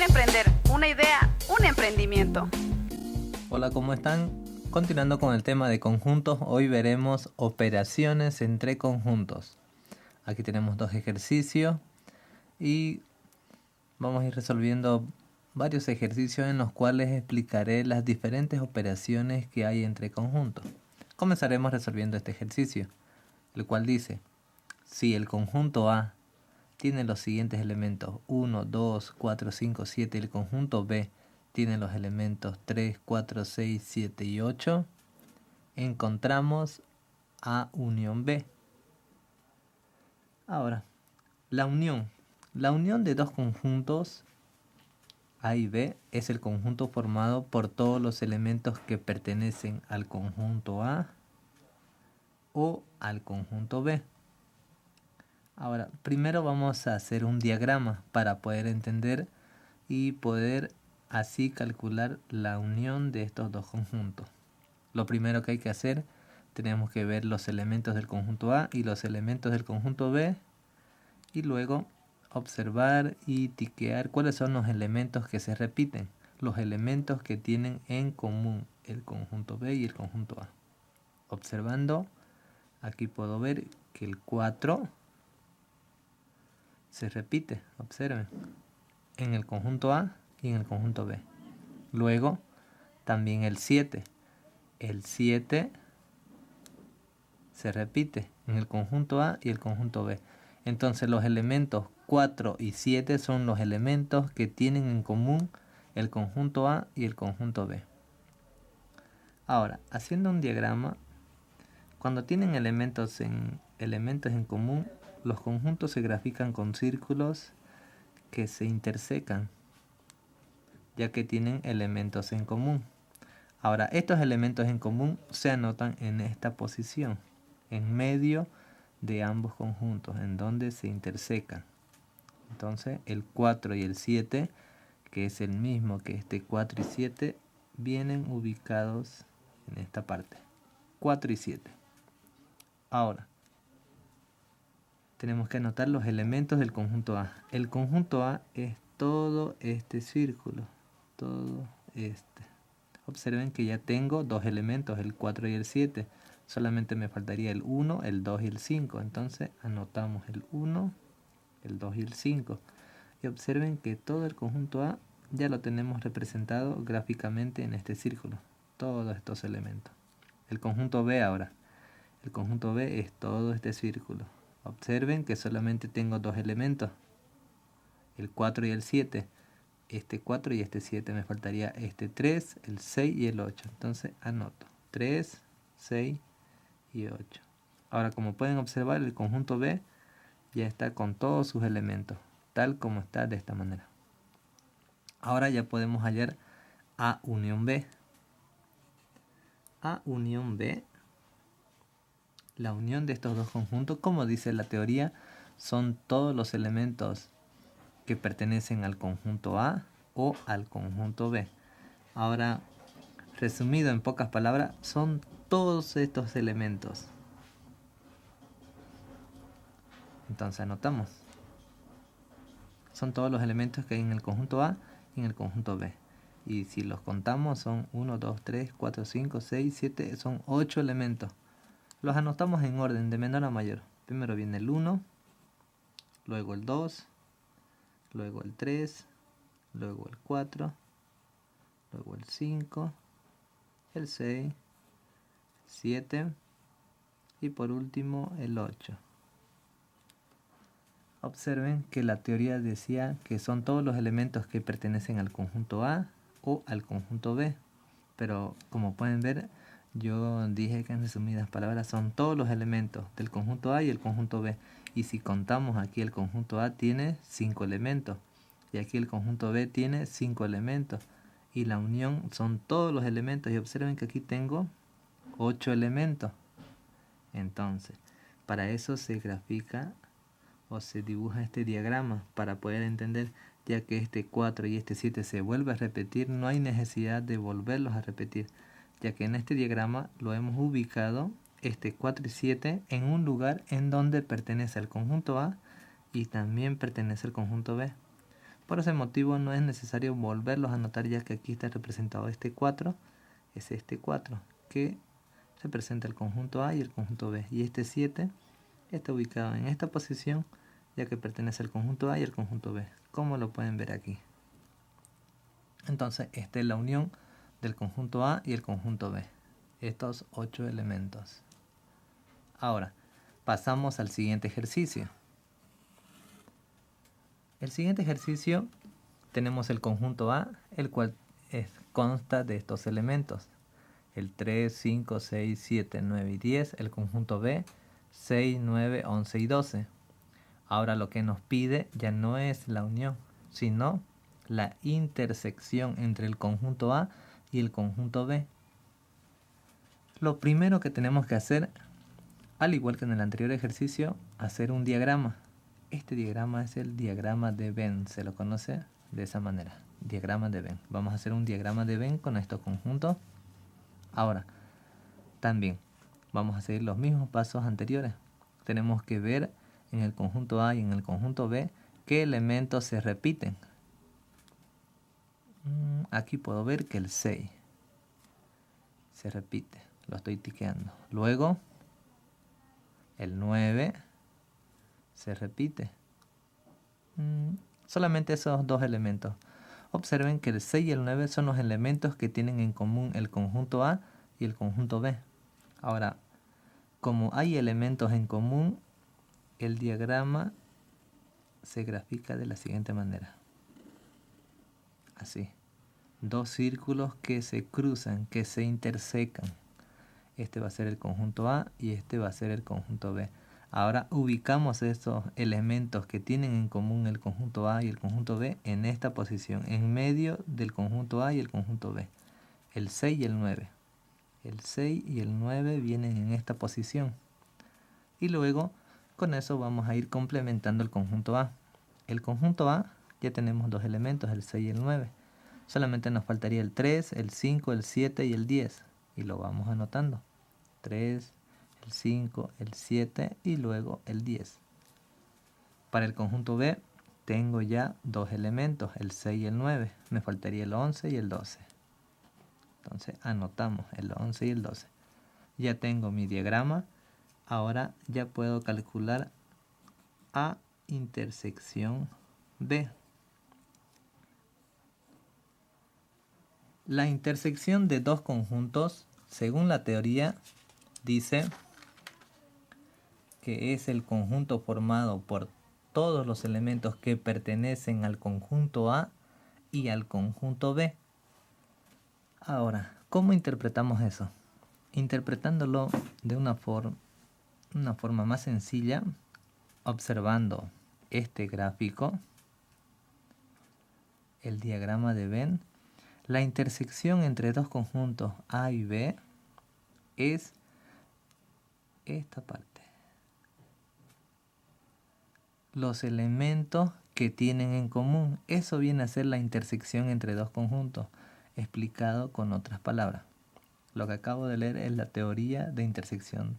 Ven a emprender, una idea, un emprendimiento. Hola, ¿cómo están? Continuando con el tema de conjuntos, hoy veremos operaciones entre conjuntos. Aquí tenemos dos ejercicios y vamos a ir resolviendo varios ejercicios en los cuales explicaré las diferentes operaciones que hay entre conjuntos. Comenzaremos resolviendo este ejercicio, el cual dice: si el conjunto A tiene los siguientes elementos 1, 2, 4, 5, 7 y el conjunto B tiene los elementos 3, 4, 6, 7 y 8, encontramos A unión B. Ahora, la unión. La unión de dos conjuntos A y B es el conjunto formado por todos los elementos que pertenecen al conjunto A o al conjunto B. Ahora, primero vamos a hacer un diagrama para poder entender y poder así calcular la unión de estos dos conjuntos. Lo primero que hay que hacer, tenemos que ver los elementos del conjunto A y los elementos del conjunto B y luego observar y tiquear cuáles son los elementos que se repiten, los elementos que tienen en común el conjunto B y el conjunto A. Observando, aquí puedo ver que el 4 se repite, observen, en el conjunto A y en el conjunto B. Luego, también el 7. El 7 se repite en el conjunto A y el conjunto B. Entonces los elementos 4 y 7 son los elementos que tienen en común el conjunto A y el conjunto B. Ahora, haciendo un diagrama, cuando tienen elementos en común, los conjuntos se grafican con círculos que se intersecan, ya que tienen elementos en común. Ahora, estos elementos en común se anotan en esta posición, en medio de ambos conjuntos, en donde se intersecan. Entonces, el 4 y el 7, que es el mismo que este 4 y 7, vienen ubicados en esta parte, 4 y 7. Ahora, tenemos que anotar los elementos del conjunto A. El conjunto A es todo este círculo, todo este. Observen que ya tengo dos elementos, el 4 y el 7. Solamente me faltaría el 1, el 2 y el 5. Entonces anotamos el 1, el 2 y el 5. Y observen que todo el conjunto A ya lo tenemos representado gráficamente en este círculo. Todos estos elementos. El conjunto B ahora. El conjunto B es todo este círculo. Observen que solamente tengo dos elementos, el 4 y el 7. Este 4 y este 7, me faltaría este 3, el 6 y el 8. Entonces anoto 3, 6 y 8. Ahora, como pueden observar, el conjunto B ya está con todos sus elementos, tal como está de esta manera. Ahora ya podemos hallar A unión B. A unión B, la unión de estos dos conjuntos, como dice la teoría, son todos los elementos que pertenecen al conjunto A o al conjunto B. Ahora, resumido en pocas palabras, son todos estos elementos. Entonces anotamos. Son todos los elementos que hay en el conjunto A y en el conjunto B. Y si los contamos son 1, 2, 3, 4, 5, 6, 7, son 8 elementos. Los anotamos en orden de menor a mayor. Primero viene el 1, luego el 2, luego el 3, luego el 4, luego el 5, el 6, el 7 y por último el 8. Observen que la teoría decía que son todos los elementos que pertenecen al conjunto A o al conjunto B. Pero como pueden ver, yo dije que en resumidas palabras son todos los elementos del conjunto A y el conjunto B. Y si contamos aquí, el conjunto A tiene 5 elementos. Y aquí el conjunto B tiene 5 elementos. Y la unión son todos los elementos. Y observen que aquí tengo 8 elementos. Entonces, para eso se grafica o se dibuja este diagrama para poder entender, ya que este 4 y este 7 se vuelve a repetir, no hay necesidad de volverlos a repetir, ya que en este diagrama lo hemos ubicado, este 4 y 7, en un lugar en donde pertenece al conjunto A y también pertenece al conjunto B. Por ese motivo no es necesario volverlos a anotar, ya que aquí está representado este 4, es este 4 que representa el conjunto A y el conjunto B, y este 7 está ubicado en esta posición ya que pertenece al conjunto A y al conjunto B, como lo pueden ver aquí. Entonces esta es la unión del conjunto A y el conjunto B, estos 8 elementos. Ahora pasamos al siguiente ejercicio. El siguiente ejercicio tenemos el conjunto A, el cual consta de estos elementos: el 3, 5, 6, 7, 9 y 10, el conjunto B, 6, 9, 11 y 12. Ahora lo que nos pide ya no es la unión, sino la intersección entre el conjunto A y el conjunto B. Lo primero que tenemos que hacer, al igual que en el anterior ejercicio, hacer un diagrama. Este diagrama es el diagrama de Venn, se lo conoce de esa manera, diagrama de Venn. Vamos a hacer un diagrama de Venn con estos conjuntos. Ahora, también vamos a seguir los mismos pasos anteriores. Tenemos que ver en el conjunto A y en el conjunto B qué elementos se repiten. Aquí puedo ver que el 6 se repite, lo estoy tiqueando. Luego, el 9 se repite. Solamente esos dos elementos. Observen que el 6 y el 9 son los elementos que tienen en común el conjunto A y el conjunto B. Ahora, como hay elementos en común, el diagrama se grafica de la siguiente manera. Así. Dos círculos que se cruzan, que se intersecan. Este va a ser el conjunto A y este va a ser el conjunto B. Ahora ubicamos estos elementos que tienen en común el conjunto A y el conjunto B en esta posición, en medio del conjunto A y el conjunto B. El 6 y el 9. El 6 y el 9 vienen en esta posición. Y luego, con eso vamos a ir complementando el conjunto A. El conjunto A ya tenemos dos elementos, el 6 y el 9. Solamente nos faltaría el 3, el 5, el 7 y el 10. Y lo vamos anotando. 3, el 5, el 7 y luego el 10. Para el conjunto B tengo ya dos elementos, el 6 y el 9. Me faltaría el 11 y el 12. Entonces anotamos el 11 y el 12. Ya tengo mi diagrama. Ahora ya puedo calcular A intersección B. La intersección de dos conjuntos, según la teoría, dice que es el conjunto formado por todos los elementos que pertenecen al conjunto A y al conjunto B. Ahora, ¿cómo interpretamos eso? Interpretándolo de una forma más sencilla, observando este gráfico, el diagrama de Venn, la intersección entre dos conjuntos A y B es esta parte. Los elementos que tienen en común. Eso viene a ser la intersección entre dos conjuntos, explicado con otras palabras. Lo que acabo de leer es la teoría de intersección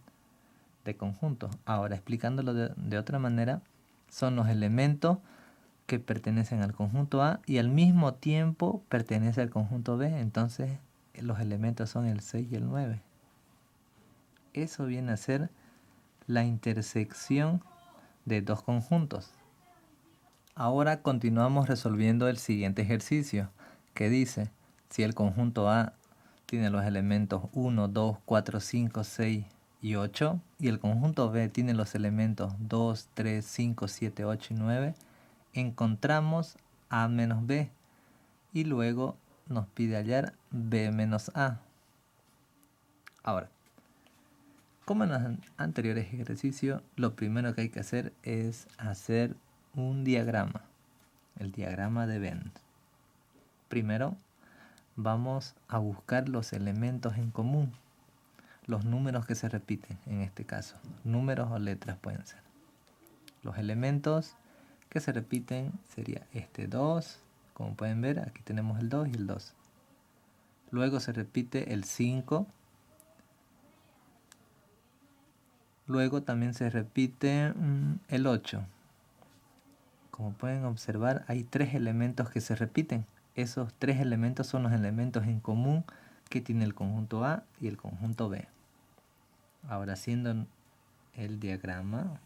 de conjuntos. Ahora, explicándolo de otra manera, son los elementos que pertenecen al conjunto A y al mismo tiempo pertenece al conjunto B. Entonces, los elementos son el 6 y el 9. Eso viene a ser la intersección de dos conjuntos. Ahora continuamos resolviendo el siguiente ejercicio, que dice: si el conjunto A tiene los elementos 1, 2, 4, 5, 6 y 8, y el conjunto B tiene los elementos 2, 3, 5, 7, 8 y 9, encontramos A menos B, y luego nos pide hallar B menos A. Ahora, como en los anteriores ejercicios, lo primero que hay que hacer es hacer un diagrama, el diagrama de Venn. Primero vamos a buscar los elementos en común, los números que se repiten en este caso, números o letras pueden ser. Los elementos que se repiten sería este 2, como pueden ver, aquí tenemos el 2 y el 2. Luego se repite el 5. Luego también se repite el 8. Como pueden observar, hay 3 elementos que se repiten. Esos 3 elementos son los elementos en común que tiene el conjunto A y el conjunto B. Ahora, haciendo el diagrama,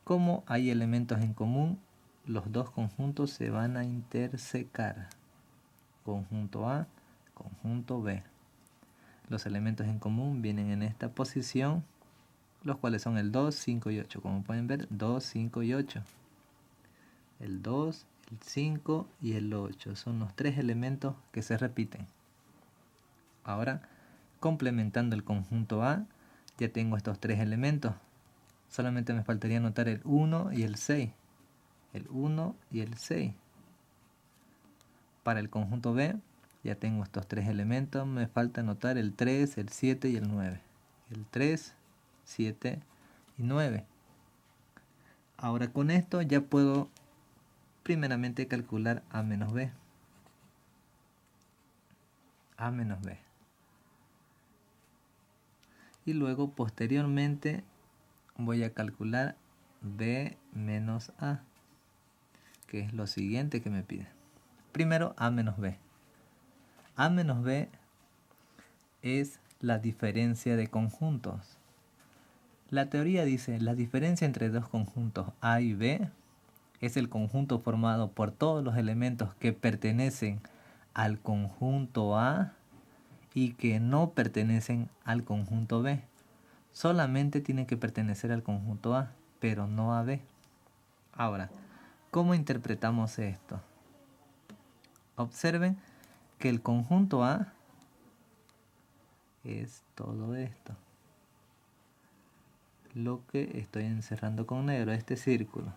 como hay elementos en común, los dos conjuntos se van a intersecar. Conjunto A, conjunto B. Los elementos en común vienen en esta posición, los cuales son el 2, 5 y 8. Como pueden ver, 2, 5 y 8. El 2, el 5 y el 8 son los 3 elementos que se repiten. Ahora, complementando el conjunto A, ya tengo estos 3 elementos. Solamente me faltaría anotar el 1 y el 6. El 1 y el 6. Para el conjunto B, ya tengo estos 3 elementos. Me falta anotar el 3, el 7 y el 9. El 3, 7 y 9. Ahora con esto ya puedo primeramente calcular A menos B. A menos B. Y luego posteriormente voy a calcular B menos A, que es lo siguiente que me pide. Primero A menos B. A menos B es la diferencia de conjuntos. La teoría dice la diferencia entre dos conjuntos A y B es el conjunto formado por todos los elementos que pertenecen al conjunto A y que no pertenecen al conjunto B. Solamente tienen que pertenecer al conjunto A, pero no a B. Ahora, ¿cómo interpretamos esto? Observen que el conjunto A es todo esto. Lo que estoy encerrando con negro, este círculo.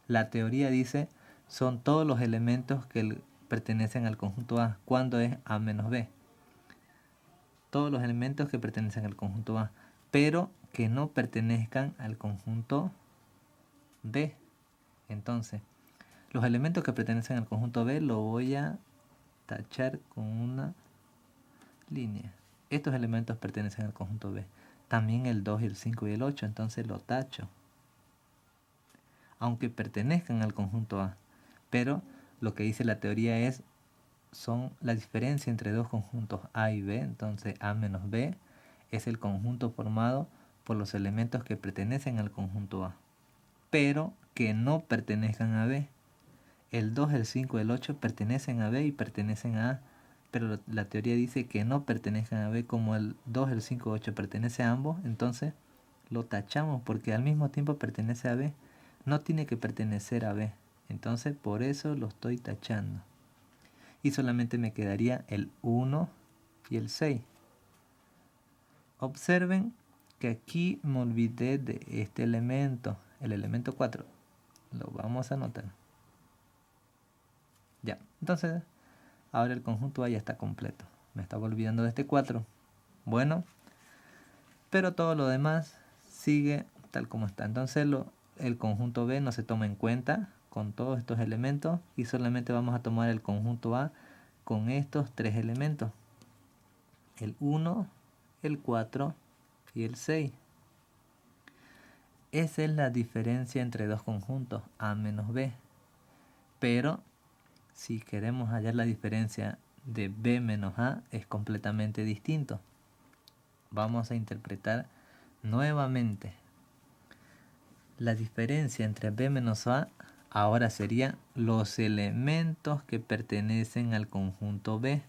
La teoría dice son todos los elementos que pertenecen al conjunto A cuando es A menos B. Todos los elementos que pertenecen al conjunto A, pero que no pertenezcan al conjunto B. Entonces, los elementos que pertenecen al conjunto B lo voy a tachar con una línea. Estos elementos pertenecen al conjunto B. También el 2, el 5 y el 8, entonces lo tacho. Aunque pertenezcan al conjunto A. Pero lo que dice la teoría son la diferencia entre dos conjuntos A y B. Entonces A menos B es el conjunto formado por los elementos que pertenecen al conjunto A, pero que no pertenezcan a B. El 2, el 5 y el 8 pertenecen a B y pertenecen a A, pero la teoría dice que no pertenezcan a B. Como el 2, el 5 y el 8 pertenece a ambos, entonces lo tachamos porque al mismo tiempo pertenece a B. No tiene que pertenecer a B, entonces por eso lo estoy tachando. Y solamente me quedaría el 1 y el 6. Observen que aquí me olvidé de este elemento, el elemento 4. Lo vamos a anotar. Ya, entonces ahora el conjunto A ya está completo. Me estaba olvidando de este 4. Bueno, pero todo lo demás sigue tal como está. Entonces el conjunto B no se toma en cuenta con todos estos elementos y solamente vamos a tomar el conjunto A con estos 3 elementos. El 1, el 4 y el 6. Esa es la diferencia entre dos conjuntos, A menos B. Pero si queremos hallar la diferencia de B menos A, es completamente distinto. Vamos a interpretar nuevamente. La diferencia entre B menos A ahora sería los elementos que pertenecen al conjunto B.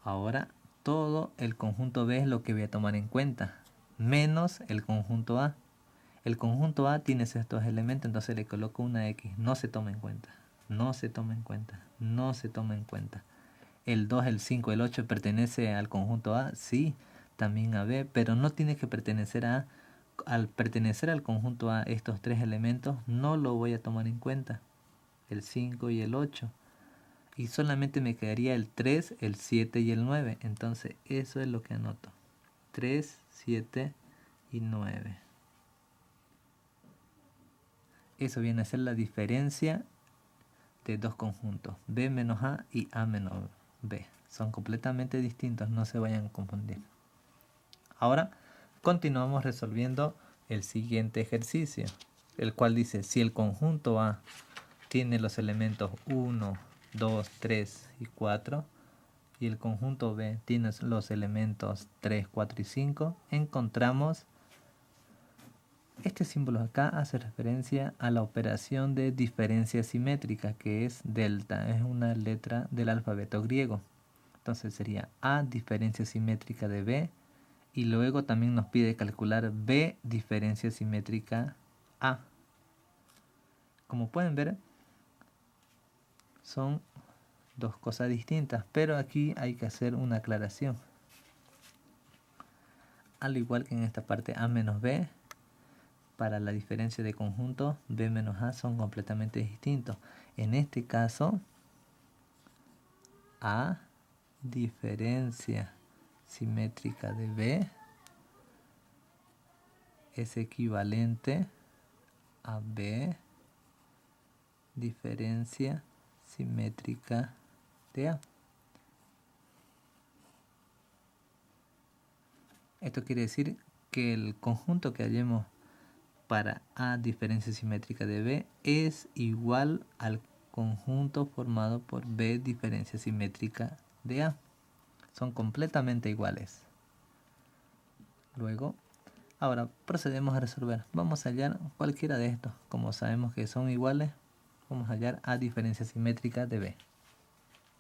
Ahora todo el conjunto B es lo que voy a tomar en cuenta, menos el conjunto A. El conjunto A tiene estos elementos, entonces le coloco una X. No se toma en cuenta, no se toma en cuenta, no se toma en cuenta. El 2, el 5, el 8 pertenece al conjunto A, sí, también a B, pero no tiene que pertenecer a A. Al pertenecer al conjunto A estos 3 elementos, no lo voy a tomar en cuenta, el 5 y el 8. Y solamente me quedaría el 3, el 7 y el 9. Entonces eso es lo que anoto. 3, 7 y 9. Eso viene a ser la diferencia de dos conjuntos, B menos A y A menos B. Son completamente distintos, no se vayan a confundir. Ahora continuamos resolviendo el siguiente ejercicio, el cual dice, si el conjunto A tiene los elementos 1, 2, 3 y 4, y el conjunto B tiene los elementos 3, 4 y 5, encontramos este símbolo acá. Hace referencia a la operación de diferencia simétrica, que es delta, es una letra del alfabeto griego. Entonces sería A diferencia simétrica de B, y luego también nos pide calcular B diferencia simétrica A. Como pueden ver, son dos cosas distintas, pero aquí hay que hacer una aclaración. Al igual que en esta parte A menos B, para la diferencia de conjunto, B menos A son completamente distintos. En este caso, A diferencia simétrica de B es equivalente a B diferencia simétrica de A. Esto quiere decir que el conjunto que hallemos para A diferencia simétrica de B es igual al conjunto formado por B diferencia simétrica de A. Son completamente iguales. Luego, ahora procedemos a resolver. Vamos a hallar cualquiera de estos. Como sabemos que son iguales, vamos a hallar A diferencia simétrica de B.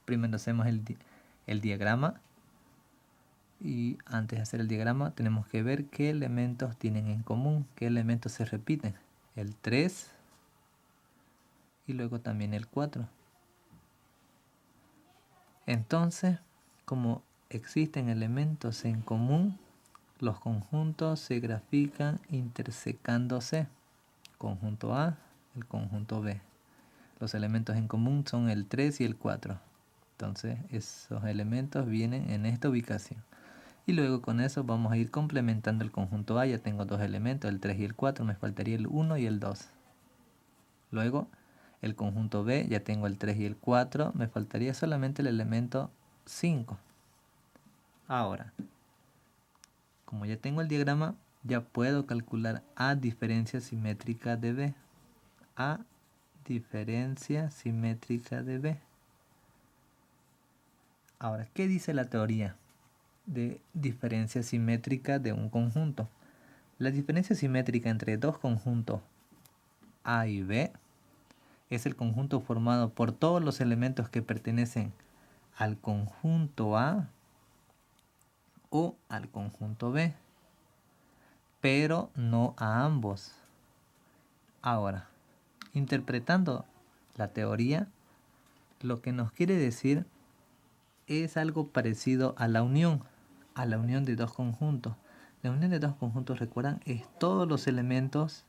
Primero hacemos el diagrama. Y antes de hacer el diagrama tenemos que ver qué elementos tienen en común, qué elementos se repiten. El 3 y luego también el 4. Entonces, como existen elementos en común, los conjuntos se grafican intersecándose. Conjunto A, el conjunto B. Los elementos en común son el 3 y el 4. Entonces, esos elementos vienen en esta ubicación. Y luego con eso vamos a ir complementando el conjunto A. Ya tengo dos elementos, el 3 y el 4. Me faltaría el 1 y el 2. Luego el conjunto B, ya tengo el 3 y el 4. Me faltaría solamente el elemento 5. Ahora, como ya tengo el diagrama, ya puedo calcular A diferencia simétrica de B. A diferencia simétrica de B. Ahora, ¿qué dice la teoría de diferencia simétrica de un conjunto? La diferencia simétrica entre dos conjuntos A y B es el conjunto formado por todos los elementos que pertenecen al conjunto A o al conjunto B, pero no a ambos. Ahora, interpretando la teoría, lo que nos quiere decir es algo parecido a la unión de dos conjuntos. La unión de dos conjuntos, recuerdan, es todos los elementos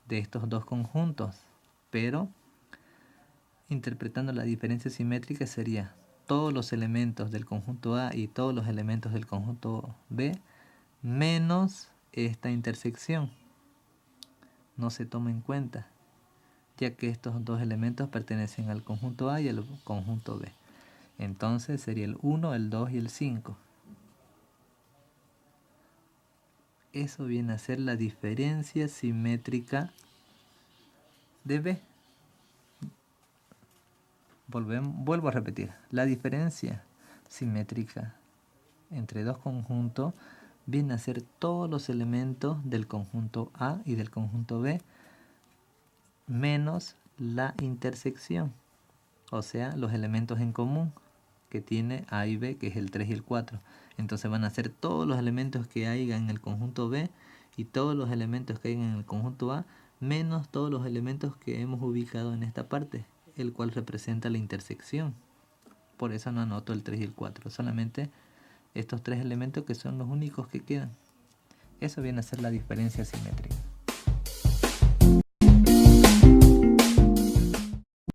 de estos dos conjuntos, pero interpretando la diferencia simétrica sería todos los elementos del conjunto A y todos los elementos del conjunto B menos esta intersección. No se toma en cuenta, ya que estos dos elementos pertenecen al conjunto A y al conjunto B. Entonces sería el 1, el 2 y el 5. Eso viene a ser la diferencia simétrica de B. Vuelvo a repetir. La diferencia simétrica entre dos conjuntos viene a ser todos los elementos del conjunto A y del conjunto B menos la intersección. O sea, los elementos en común que tiene A y B, que es el 3 y el 4. Entonces van a ser todos los elementos que haya en el conjunto B y todos los elementos que hay en el conjunto A, menos todos los elementos que hemos ubicado en esta parte, el cual representa la intersección. Por eso no anoto el 3 y el 4, solamente estos tres elementos que son los únicos que quedan. Eso viene a ser la diferencia simétrica.